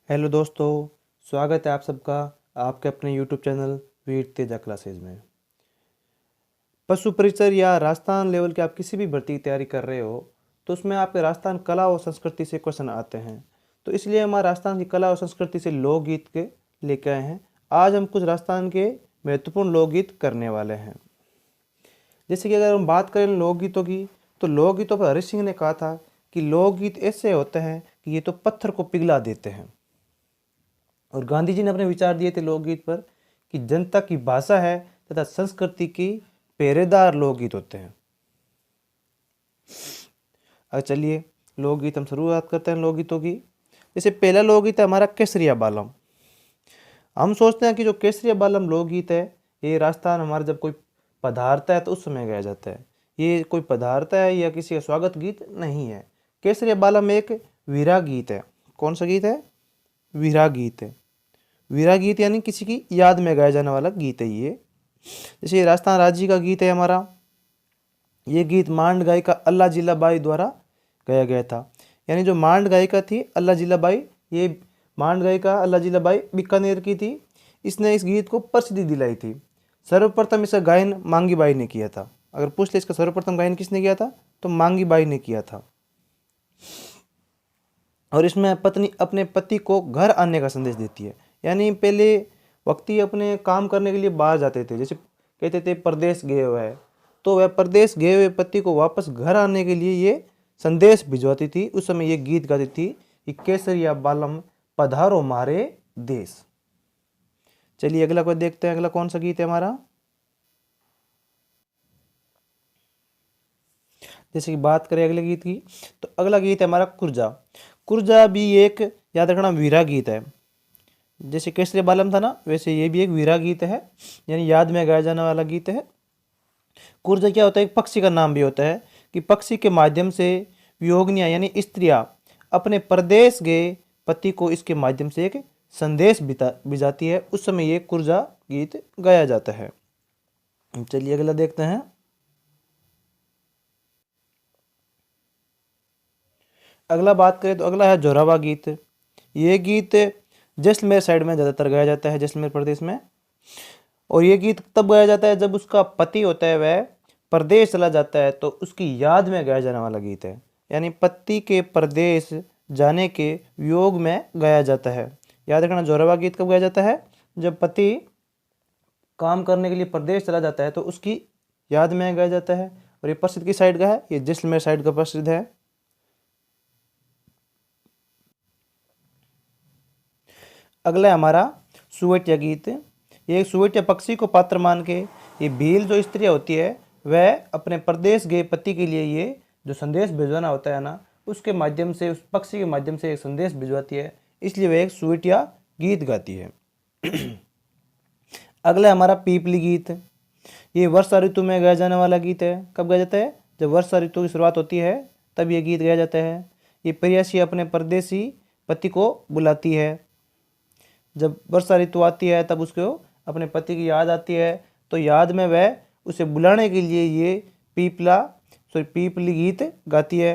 Hello दोस्तों, स्वागत है आप सबका आपके अपने यूट्यूब चैनल वीर तेजा क्लासेज में। पशु परिचर या राजस्थान लेवल के आप किसी भी भर्ती की तैयारी कर रहे हो तो उसमें आपके राजस्थान कला और संस्कृति से क्वेश्चन आते हैं। तो इसलिए हम राजस्थान की कला और संस्कृति से लोकगीत के लेके आए हैं। आज हम कुछ राजस्थान के महत्वपूर्ण लोकगीत करने वाले हैं। जैसे कि अगर हम बात करें लोकगीतों की, तो लोकगीतों पर हरि सिंह ने कहा था कि लोकगीत ऐसे होते हैं कि ये तो पत्थर को पिघला देते हैं। और गांधी जी ने अपने विचार दिए थे लोकगीत पर कि जनता की भाषा है तथा संस्कृति की पहरेदार लोकगीत होते हैं। अब चलिए लोकगीत हम शुरुआत करते हैं लोकगीतों की। जैसे पहला लोकगीत है हमारा केसरिया बालम। हम सोचते हैं कि जो केसरिया बालम लोकगीत है ये राजस्थान हमारा जब कोई पधारता है तो उस समय गाया जाता है। ये कोई पधारता है या किसी का स्वागत गीत नहीं है। केसरिया बालम एक वीरा गीत है। कौन सा गीत है? वीरा गीत है। वीरा गीत यानी किसी की याद में गाया जाने वाला गीत है ये। जैसे राजस्थान राज्य का गीत है हमारा, ये गीत मांड गायिका अल्लाह जिलाबाई द्वारा गाया गया था। यानी जो मांड गायिका थी अल्लाह जिलाबाई, ये मांड गायिका अल्लाह जिलाबाई बीकानेर की थी। इसने इस गीत को प्रसिद्धि दिलाई थी। सर्वप्रथम इसका गायन मांगी बाई ने किया था। अगर पूछ ले इसका सर्वप्रथम गायन किसने किया था तो मांगी बाई ने किया था। और इसमें पत्नी अपने पति को घर आने का संदेश देती है। यानी पहले व्यक्ति अपने काम करने के लिए बाहर जाते थे, जैसे कहते थे परदेश गए हुए है, तो वह परदेश गए हुए पति को वापस घर आने के लिए ये संदेश भिजवाती थी। उस समय ये गीत गाती थी कि केसरिया बालम पधारो मारे देश। चलिए अगला को देखते हैं, अगला कौन सा गीत है हमारा। जैसे कि बात करें अगले गीत की, तो अगला गीत है हमारा कुर्जा। कुर्जा भी एक याद रखना वीरा गीत है। जैसे केसरी बालम था ना, वैसे ये भी एक वीरा गीत है, यानी याद में गाया जाने वाला गीत है। कुर्जा क्या होता है? एक पक्षी का नाम भी होता है कि पक्षी के माध्यम से वियोगिनियाँ यानी स्त्रियाँ अपने परदेश गए पति को इसके माध्यम से एक संदेश भिजाती है। उस समय ये कुर्जा गीत गाया जाता है। चलिए अगला देखते हैं। अगला बात करें तो अगला है जोरावा गीत। ये गीत जैसलमेर साइड में ज़्यादातर गाया जाता है, जैसलमेर प्रदेश में। और ये गीत तब गाया जाता है जब उसका पति होता है वह परदेश चला जाता है, तो उसकी याद में गाया जाने वाला गीत है। यानी पति के परदेश जाने के वियोग में गाया जाता है। याद रखना, जोरावा गीत कब गाया जाता है? जब पति काम करने के लिए परदेश चला जाता है तो उसकी याद में गाया जाता है। और ये प्रसिद्ध की साइड का है, ये जैसलमेर साइड का प्रसिद्ध है। अगला है हमारा सुवटिया गीत। ये सुवटिया पक्षी को पात्र मान के ये भील जो स्त्रियाँ होती है वह अपने प्रदेश गए पति के लिए ये जो संदेश भिजवाना होता है ना, उसके माध्यम से उस पक्षी के माध्यम से एक संदेश भिजवाती है, इसलिए वह एक सुवटिया गीत गाती है। अगला है हमारा पीपली गीत। ये वर्षा ऋतु में गाया जाने वाला गीत है। कब गाया जाता है? जब वर्षा ऋतु की शुरुआत होती है तब ये गीत गाया जाता है। ये प्रेयसी अपने परदेसी पति को बुलाती है। जब वर्षा ऋतु आती है तब उसको अपने पति की याद आती है, तो याद में वह उसे बुलाने के लिए ये पीपली गीत गाती है।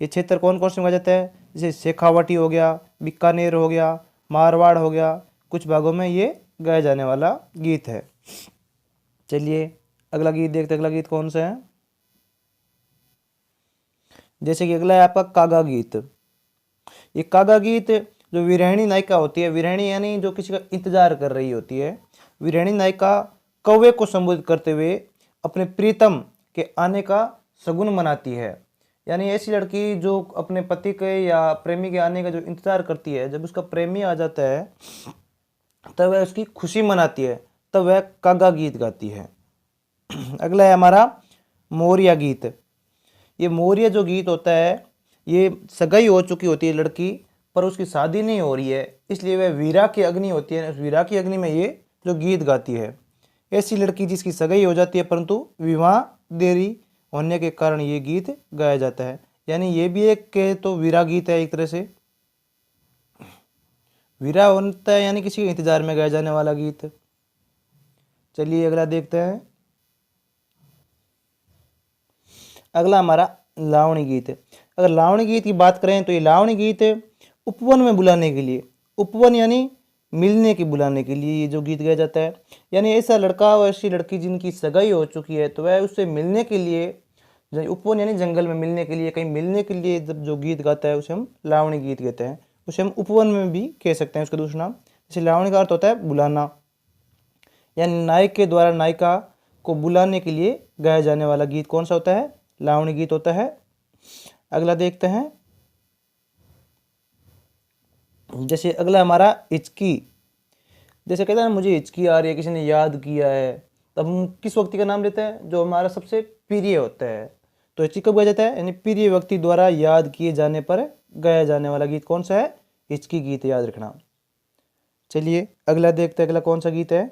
ये क्षेत्र कौन कौन से में गाया जाता है? जैसे शेखावाटी हो गया, बीकानेर हो गया, मारवाड़ हो गया, कुछ भागों में ये गाया जाने वाला गीत है। चलिए अगला गीत देखते हैं। अगला गीत कौन सा है? जैसे कि अगला है आपका कागा गीत। ये कागा गीत जो वीराणी नायिका होती है, वीराणी यानी जो किसी का इंतजार कर रही होती है, वीराणी नायिका कौवे को संबोधित करते हुए अपने प्रीतम के आने का शगुन मनाती है। यानी ऐसी लड़की जो अपने पति के या प्रेमी के आने का जो इंतजार करती है, जब उसका प्रेमी आ जाता है तब वह उसकी खुशी मनाती है, तब वह कागा गीत गाती है। अगला है हमारा मोरिया गीत। ये मोरिया जो गीत होता है, ये सगाई हो चुकी होती है लड़की पर उसकी शादी नहीं हो रही है, इसलिए वह वीरा की अग्नि होती है। उस वीरा की अग्नि में ये जो गीत गाती है। ऐसी लड़की जिसकी सगाई हो जाती है परंतु विवाह देरी होने के कारण ये गीत गाया जाता है। यानी ये भी एक कहे तो वीरा गीत है एक तरह से। वीरा होता है यानी किसी के इंतजार में गाया जाने वाला गीत। चलिए अगला देखते हैं। अगला हमारा लावणी गीत है। अगर लावणी गीत की बात करें तो ये लावणी गीत उपवन में बुलाने के लिए उपवन यानी मिलने की बुलाने के लिए ये जो गीत गाया जाता है। यानी ऐसा लड़का और ऐसी लड़की जिनकी सगाई हो चुकी है तो वह उससे मिलने के लिए, उपवन यानी जंगल में मिलने के लिए, कहीं मिलने के लिए जब जो गीत गाता है उसे हम लावणी गीत कहते हैं। उसे हम उपवन में भी कह सकते हैं उसका दूसरा नाम। जैसे लावणी का अर्थ होता है बुलाना, यानी नायक के द्वारा नायिका को बुलाने के लिए गाया जाने वाला गीत कौन सा होता है? लावणी गीत होता है। अगला देखते हैं, जैसे अगला हमारा हिचकी। जैसे कहते हैं ना, मुझे हिचकी आ रही है, किसी ने याद किया है, तब हम किस व्यक्ति का नाम लेते हैं? जो हमारा सबसे प्रिय होता है। तो हिचकी कब गाया जाता है? यानी प्रिय व्यक्ति द्वारा याद किए जाने पर गाया जाने वाला गीत कौन सा है? हिचकी गीत, याद रखना। चलिए अगला देखते हैं, अगला कौन सा गीत है।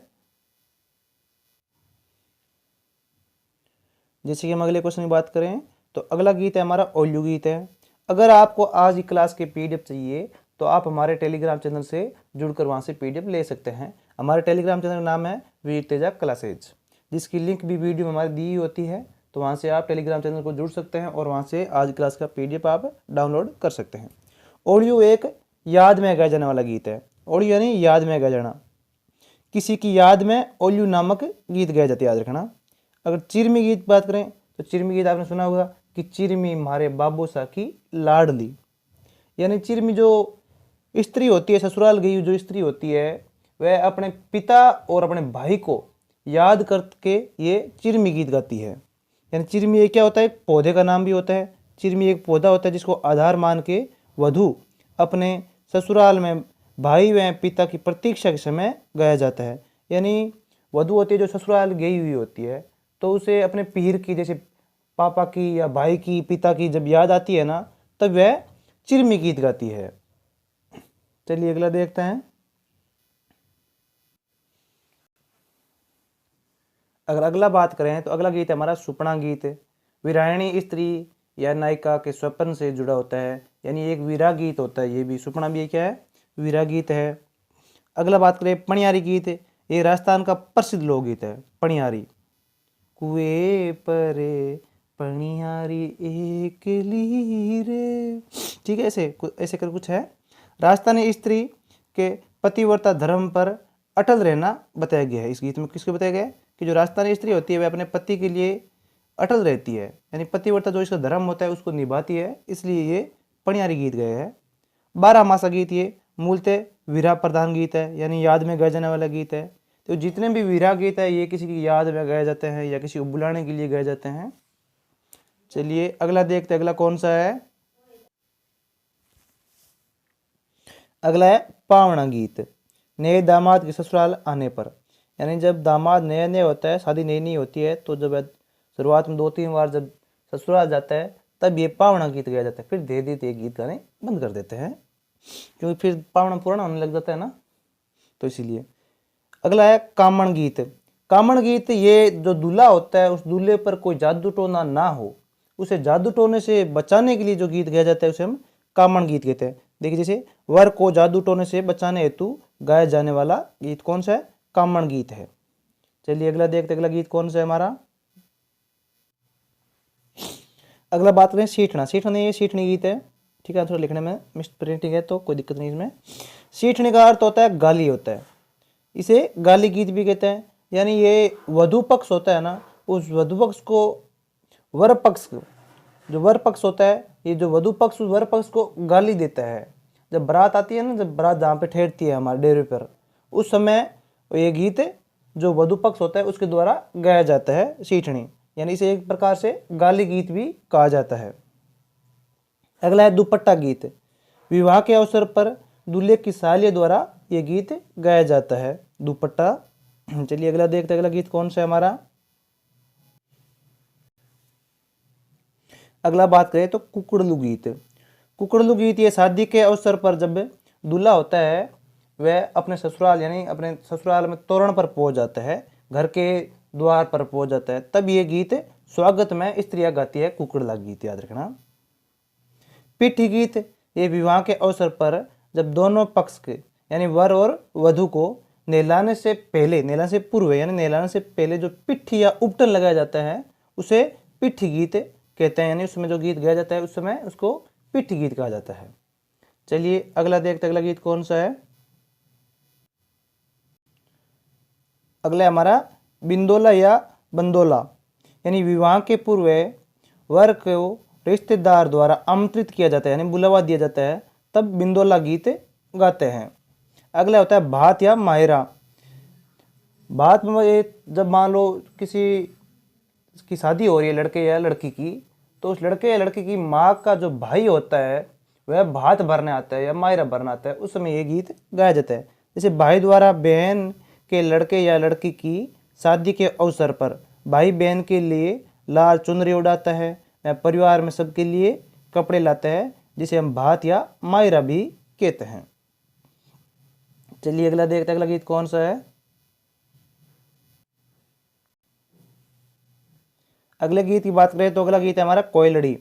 जैसे कि हम अगले क्वेश्चन की बात करें तो अगला गीत है हमारा ओल्लू गीत है। अगर आपको आज की क्लास के पीडीएफ चाहिए तो आप हमारे टेलीग्राम चैनल से जुड़कर वहाँ से पीडीएफ ले सकते हैं। हमारे टेलीग्राम चैनल का नाम है वीर तेजा क्लासेज, जिसकी लिंक भी वीडियो में हमारी दी होती है। तो वहाँ से आप टेलीग्राम चैनल को जुड़ सकते हैं और वहाँ से आज क्लास का पीडीएफ आप डाउनलोड कर सकते हैं। ओल्लू एक याद में गाया जाने वाला गीत है। ओल्लू यानी याद में गाया जाना, किसी की याद में ओल्लू नामक गीत गाया जाता है, याद रखना। अगर चिरमी गीत बात करें तो चिरमी गीत आपने सुना होगा कि चिरमी मारे बाबू सा की लाडली। यानी चिरमी जो स्त्री होती है, ससुराल गई जो स्त्री होती है, वह अपने पिता और अपने भाई को याद करके ये चिरमी गीत गाती है। यानी चिरमी एक क्या होता है? एक पौधे का नाम भी होता है। चिरमी एक पौधा होता है जिसको आधार मान के वधू अपने ससुराल में भाई व पिता की प्रतीक्षा के समय गाया जाता है। यानी वधू होती है जो ससुराल गई हुई होती है, तो उसे अपने पीर की, जैसे पापा की या भाई की, पिता की जब याद आती है ना, तब वह चिरमी गीत गाती है। चलिए अगला देखते हैं। अगर अगला बात करें तो अगला गीत है हमारा सुपना गीत। वीरायणी स्त्री या नायिका के स्वप्न से जुड़ा होता है, यानी एक वीरा गीत होता है। ये भी सुपना भी क्या है? वीरा गीत है। अगला बात करें पणियारी गीत। ये राजस्थान का प्रसिद्ध लोकगीत है पणियारी। कुएं परे पणियारी एक लीरे, ठीक है, ऐसे कर कुछ है। राजस्थानी स्त्री के पतिव्रता धर्म पर अटल रहना बताया गया है इस गीत में। किसको बताया गया है? कि जो राजस्थानी स्त्री होती है वह अपने पति के लिए अटल रहती है, यानी पतिव्रता जो इसका धर्म होता है उसको निभाती है, इसलिए ये पणियारी गीत गए है। 12 मासा गीत ये मूलतः वीरा प्रधान गीत है, यानी याद में गाया जाने वाला गीत है। तो जितने भी वीरा गीत है ये किसी की याद में गाए जाते हैं या किसी को बुलाने के लिए गाए जाते हैं। चलिए अगला देखते हैं, अगला कौन सा है। अगला है पावना गीत। नए दामाद के ससुराल आने पर, यानी जब दामाद नया नया होता है, शादी नई नई होती है, तो जब शुरुआत में 2-3 बार जब ससुराल जाता है तब ये पावना गीत गाया जाता है। फिर धीरे धीरे ये गीत गाने बंद कर देते हैं, क्योंकि फिर पावना पुराना होने लग जाता है ना, तो इसीलिए। अगला है कामण गीत। कामण गीत ये जो दूल्हा होता है उस दूल्हे पर कोई जादू टोना ना हो, उसे जादू टोने से बचाने के लिए जो गीत गाया जाता है उसे हम कामण गीत कहते हैं। देखिए जैसे वर को जादू टोने से बचाने हेतु गाया जाने वाला गीत कौन सा है? कामण गीत है। चलिए अगला देखते, अगला गीत कौन सा है हमारा। अगला बात करें सीठना। सीठना ये सीठनी गीत है, ठीक है, थोड़ा लिखने में मिस प्रिंटिंग है तो कोई दिक्कत नहीं इसमें। सीठनी का अर्थ होता है गाली होता है, इसे गाली गीत भी कहते हैं। यानी ये वधु पक्ष होता है ना, उस वधु पक्ष को वर पक्ष, जो वर पक्ष होता है, ये जो वधु पक्ष उस वर पक्ष को गाली देता है। जब बारात आती है ना, जब बारात जहाँ पे ठहरती है हमारे डेरे पर, उस समय ये गीत जो वधु पक्ष होता है उसके द्वारा गाया जाता है सीठनी, यानी इसे एक प्रकार से गाली गीत भी कहा जाता है। अगला है दुपट्टा गीत। विवाह के अवसर पर दूल्हे की सालियों द्वारा ये गीत गाया जाता है, दुपट्टा। चलिए अगला देखते हैं, अगला गीत कौन सा है हमारा। अगला बात करें तो कुकड़लू गीत। कुकड़लू गीत ये शादी के अवसर पर जब दूल्हा होता है वह अपने ससुराल, यानी अपने ससुराल में तोरण पर पहुंच जाता है, घर के द्वार पर पहुंच जाता है, तब ये गीत स्वागत में स्त्रियां गाती है, कुकड़ला गीत, याद रखना। पिठी गीत ये विवाह के अवसर पर जब दोनों पक्ष के, यानी वर और वधु को नहलाने से पहले, नहलाने से पूर्व यानी नहलाने से पहले जो पिट्ठी या उपटन लगाया जाता है उसे पिट्ठी गीत कहते हैं। यानी उसमें जो गीत गाया जाता है उस समय उसको पिट्ठी गीत कहा जाता है। चलिए अगला देखते, अगला गीत कौन सा है। अगला हमारा बिंदोला या बंदोला, यानी विवाह के पूर्व वर को रिश्तेदार द्वारा आमंत्रित किया जाता है, यानी बुलावा दिया जाता है, तब बिंदोला गीत गाते हैं। अगला होता है भात या मायरा। भात में जब मान लो किसी की शादी हो रही है लड़के या लड़की की, तो उस लड़के या लड़की की माँ का जो भाई होता है वह भात भरने आता है या मायरा भरने आता है, उस समय ये गीत गाया जाता है। जैसे भाई द्वारा बहन के लड़के या लड़की की शादी के अवसर पर भाई बहन के लिए लाल चुनरी उड़ाता है, वह परिवार में सबके लिए कपड़े लाता है, जिसे हम भात या मायरा भी कहते हैं। चलिए अगला देखते हैं, अगला गीत कौन सा है। अगले गीत की बात करें तो अगला गीत है हमारा कोयलड़ी।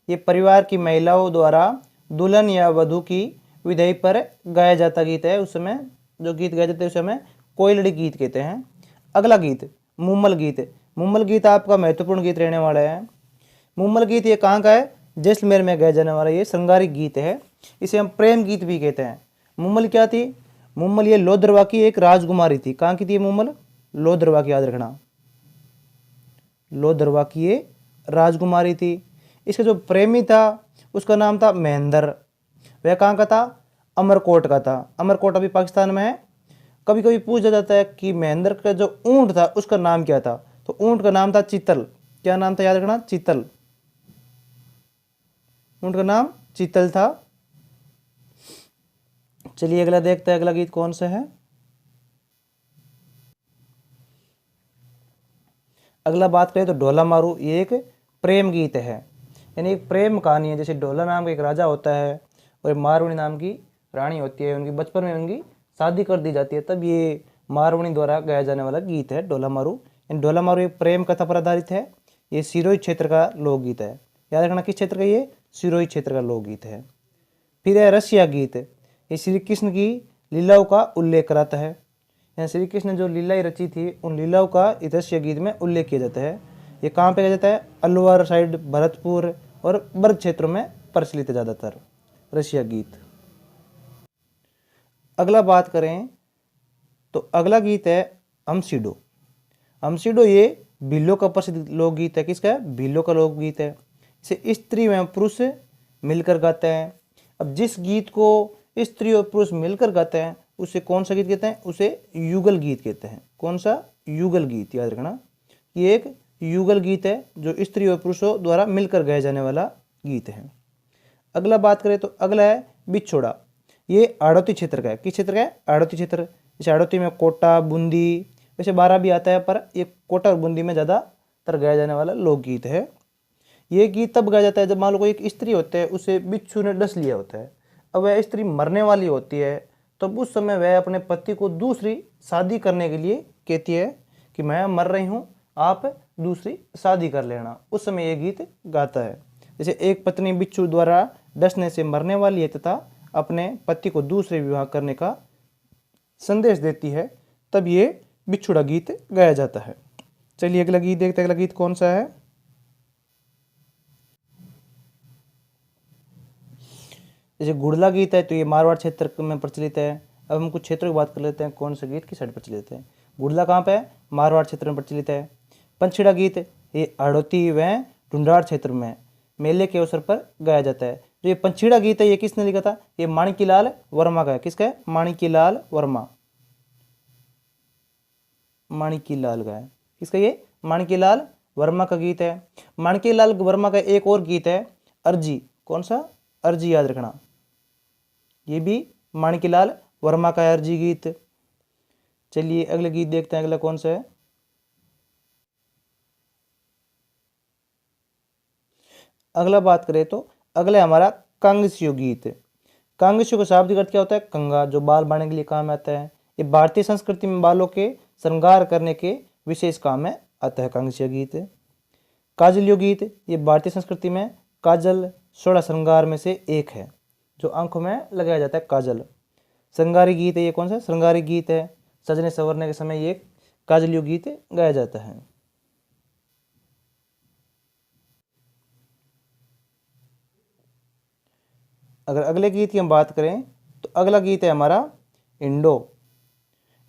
ये परिवार की महिलाओं द्वारा दुल्हन या वधू की विदाई पर गाया जाता गीत है। उस समय जो गीत गाया जाता है उस समय कोयलड़ी गीत कहते हैं। अगला गीत मुम्मल गीत। मुम्मल गीत आपका महत्वपूर्ण गीत रहने वाला है। मुम्मल गीत ये कहाँ का है? जैसलमेर में गाया जाने वाला ये श्रृंगारिक गीत है। इसे हम प्रेम गीत भी कहते हैं। मुम्मल क्या थी? मुम्मल ये लोधरवा की एक राजकुमारी थी। कहाँ की थी मुम्मल? लोधरवा की, याद रखना, लोधरवा की ये राजकुमारी थी। इसका जो प्रेमी था उसका नाम था महेंद्र। वह कहाँ का था? अमरकोट का था। अमरकोट अभी पाकिस्तान में है। कभी कभी पूछा जाता है कि महेंद्र का जो ऊंट था उसका नाम क्या था, तो ऊंट का नाम था चीतल। क्या नाम था? याद रखना, चीतल। ऊंट का नाम चीतल था। चलिए अगला देखते हैं, अगला गीत कौन सा है। अगला बात करें तो ढोला मारू। ये एक प्रेम गीत है, यानी एक प्रेम कहानी है। जैसे ढोला नाम का एक राजा होता है और मारवणी नाम की रानी होती है, उनकी बचपन में उनकी शादी कर दी जाती है, तब ये मारवणी द्वारा गाया जाने वाला गीत है ढोला मारू। ढोला मारू एक प्रेम कथा पर आधारित है। ये सिरोही क्षेत्र का लोकगीत है। याद रखना, किस क्षेत्र का? ये सिरोही क्षेत्र का लोकगीत है। फिर है रसिया गीत। ये श्री कृष्ण की लीलाओं का उल्लेख कराता है। यहाँ श्री कृष्ण ने जो लीलाएं रची थी उन लीलाओं का इस रसिया गीत में उल्लेख किया जाता है। ये कहाँ पे किया जाता है? अलवर साइड, भरतपुर और बर्द क्षेत्रों में प्रचलित है ज़्यादातर रसिया गीत। अगला बात करें तो अगला गीत है हमसीडो। हमसीडो ये भीलों का प्रसिद्ध लोकगीत है। किसका है? भीलों का लोकगीत है। इसे स्त्री एवं पुरुष मिलकर गाते हैं। अब जिस गीत को स्त्री और पुरुष मिलकर गाते हैं उसे कौन सा गीत कहते हैं? उसे युगल गीत कहते हैं। कौन सा? युगल गीत। याद रखना, ये एक युगल गीत है जो स्त्री और पुरुषों द्वारा मिलकर गाया जाने वाला गीत है। अगला बात करें तो अगला है बिछोड़ा। ये आड़ौती क्षेत्र का है। किस क्षेत्र का है? आड़ौती क्षेत्र। जैसे आड़ौती में कोटा, बूंदी, वैसे बारह भी आता है, पर ये कोटा और बूंदी में ज़्यादातर गाया जाने वाला लोकगीत है। ये गीत तब गाया जाता है जब मान लो कोई एक स्त्री होता है, उसे बिच्छू ने डस लिया होता है, अब वह स्त्री मरने वाली होती है, तब उस समय वह अपने पति को दूसरी शादी करने के लिए कहती है कि मैं मर रही हूँ, आप दूसरी शादी कर लेना। उस समय ये गीत गाता है। जैसे एक पत्नी बिच्छू द्वारा डसने से मरने वाली है तथा अपने पति को दूसरे विवाह करने का संदेश देती है, तब ये बिछुड़ा गीत गाया जाता है। चलिए अगला गीत देखते हैं, अगला गीत कौन सा है। जैसे गुड़ला गीत है तो ये मारवाड़ क्षेत्र में प्रचलित है। अब हम कुछ क्षेत्रों की बात कर लेते हैं, कौन सा गीत किस साइड प्रचलित है। गुड़ला कहाँ पे है? मारवाड़ क्षेत्र में प्रचलित है। पंचछीड़ा गीत ये हड़ौती व ढूंढाड़ क्षेत्र में मेले के अवसर पर गाया जाता है। जो ये पंचछीड़ा गीत है ये किसने लिखा था? ये माणिक्यलाल वर्मा का है। किसका है? माणिक्यलाल वर्मा। माणिक्यलाल का है। किसका? ये माणिक्यलाल वर्मा का गीत है। माणिक्यलाल वर्मा का एक और गीत है अर्जी। कौन सा? अर्जी। याद रखना, ये भी माणिक्यलाल वर्मा का है अर्जी गीत। चलिए अगले गीत देखते हैं, अगला कौन सा है। अगला बात करें तो अगला हमारा कांगसियो गीत। कांगसियो का शाब्दिक अर्थ क्या होता है? कंगा, जो बाल बांधने के लिए काम आता है। ये भारतीय संस्कृति में बालों के श्रृंगार करने के विशेष काम में आता है कांगसियो गीत। काजलियो गीत ये भारतीय संस्कृति में काजल 16 श्रृंगार में से एक है, जो आंखों में लगाया जाता है काजल। श्रृंगारी गीत है ये। कौन सा? श्रृंगारी गीत है। सजने संवरने के समय ये काजलियो गीत गाया जाता है। अगर अगले गीत की हम बात करें तो अगला गीत है हमारा इंडो।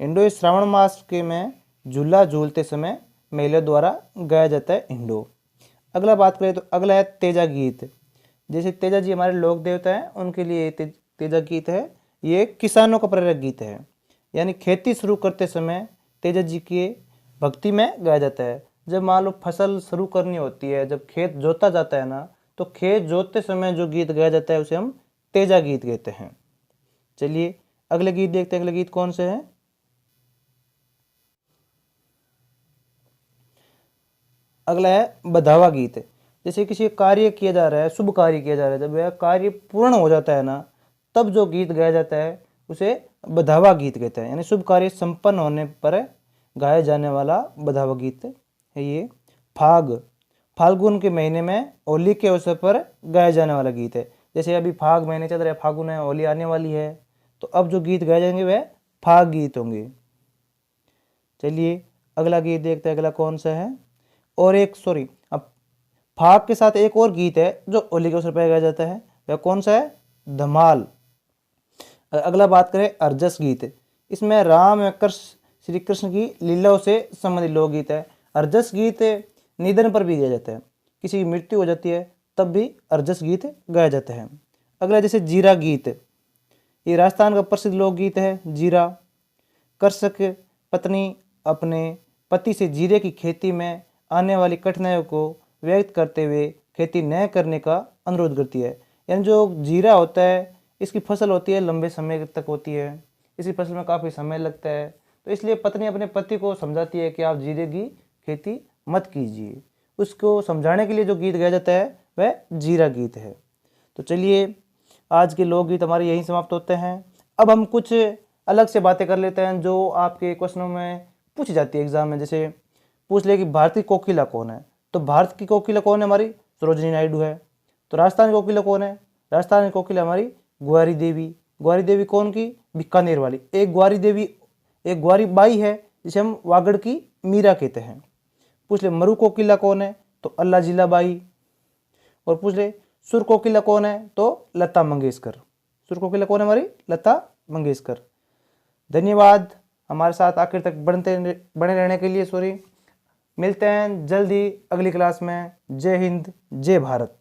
इंडो इस श्रावण मास के में झूला झूलते समय महिलाओं द्वारा गाया जाता है इंडो। अगला बात करें तो अगला है तेजा गीत। जैसे तेजा जी हमारे लोक देवता हैं, उनके लिए तेजा गीत है। ये किसानों का प्रेरक गीत है, यानी खेती शुरू करते समय तेजा जी के भक्ति में गाया जाता है। जब मान लो फसल शुरू करनी होती है, जब खेत जोता जाता है ना, तो खेत जोतते समय जो गीत गाया जाता है उसे हम तेजा गीत कहते हैं। चलिए अगले गीत देखते हैं। अगले गीत कौन से हैं? अगला है बधावा गीत। जैसे किसी कार्य किया जा रहा है, शुभ कार्य किया जा रहा है, जब वह कार्य पूर्ण हो जाता है ना, तब जो गीत गाया जाता है उसे बधावा गीत कहते हैं। यानी शुभ कार्य संपन्न होने पर गाया जाने वाला बधावा गीत है ये। फाल्गुन के महीने में होली के अवसर पर गाया जाने वाला गीत है। जैसे अभी फाग महीने चल रहा है, फागुन है, होली आने वाली है, तो अब जो गीत गाए जाएंगे वह फाग गीत होंगे। चलिए अगला गीत देखते हैं। अगला कौन सा है? और एक अब फाग के साथ एक और गीत है जो होली के अवसर पर गाया जाता है, वह कौन सा है? धमाल। अगला बात करें अर्जस गीत। इसमें राम और कृष्ण, श्री कृष्ण की लीलाओं से संबंधित लोकगीत है। अर्जस गीत निधन पर भी गाया जाता है, किसी की मृत्यु हो जाती है तब भी अर्जस गीत गाया जाता है। अगला जैसे जीरा गीत, ये राजस्थान का प्रसिद्ध लोकगीत है। जीरा, कृषक पत्नी अपने पति से जीरे की खेती में आने वाली कठिनाइयों को व्यक्त करते हुए खेती न करने का अनुरोध करती है। यानी जो जीरा होता है, इसकी फसल होती है, लंबे समय तक होती है, इसी फसल में काफ़ी समय लगता है, तो इसलिए पत्नी अपने पति को समझाती है कि आप जीरे की खेती मत कीजिए। उसको समझाने के लिए जो गीत गाया जाता है वह जीरा गीत है। तो चलिए आज के लोकगीत हमारे यहीं समाप्त होते हैं। अब हम कुछ अलग से बातें कर लेते हैं जो आपके क्वेश्चनों में पूछी जाती है एग्जाम में। जैसे पूछ ले कि भारत की कोकिला कौन है, तो भारत की कोकिला कौन है? हमारी सरोजिनी नायडू है। तो राजस्थान की कोकिला कौन है? राजस्थान की कोकिला हमारी ग्वारी देवी। ग्वारी देवी कौन की? बीकानेर वाली। एक ग्वारी बाई है जिसे हम वागड़ की मीरा कहते हैं। पूछ ले मरु कोकिला कौन है? तो अल्लाह जिला बाई। और पूछ ले सुर कोकिला कौन है? तो लता मंगेशकर। सुर कोकिला कौन है? हमारी लता मंगेशकर। धन्यवाद हमारे साथ आखिर तक बने रहने के लिए। मिलते हैं जल्दी अगली क्लास में। जय हिंद, जय भारत।